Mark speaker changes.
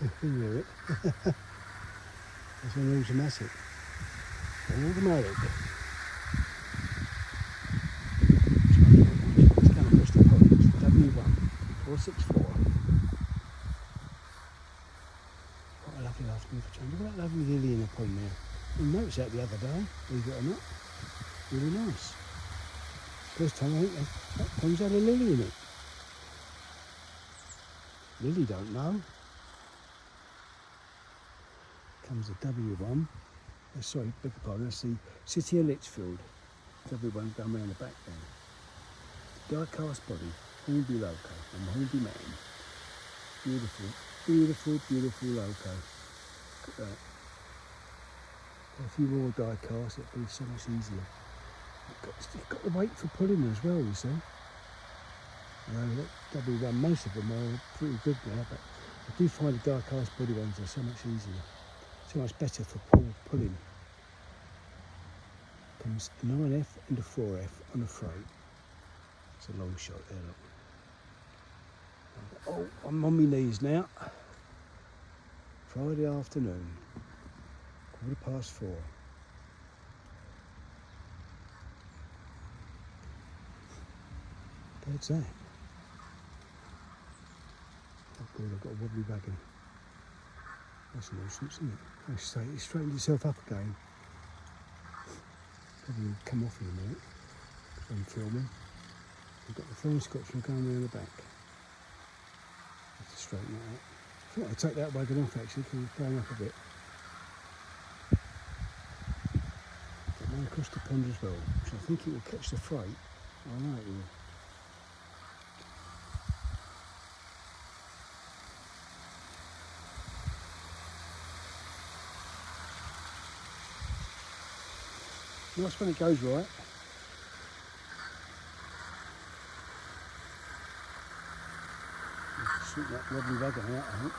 Speaker 1: You can hear it. It's an automatic. Automatic. It's going across the pond. It's W1 464. What a lovely afternoon for change. Look at that lovely lily in the pond there. I noticed that the other day, believe it or not. Really nice. First time I think that pond's had a lily in it. Lily don't know. Comes the W1. Sorry, beg your pardon, that's the City of Lichfield. W1 going around the back there. Die-cast body, Hornby loco, and Hornby man. Beautiful, beautiful, beautiful loco. Look at that. If you more die-cast, it'd be so much easier. You've got the weight for pulling as well, you see. W1, most of them are pretty good now, but I do find the die-cast body ones are so much easier. So much better for pulling. Comes a 9F and a 4F on the throat. It's a long shot there, look. Oh, I'm on my knees now. Friday afternoon, 4:15. Bird's that? Oh God, I've got a wobbly wagon. That's a nuisance, isn't it? You straightened yourself up again. Probably come off in a minute because I'm filming. I've got the phone Scotchman going around the back. Have to straighten that out. I think I'll take that wagon off actually because it's going up a bit. Got one across the pond as well, which I think it will catch the freight. I know it will. Nice when it goes right. Sort that lovely wagon out, I think.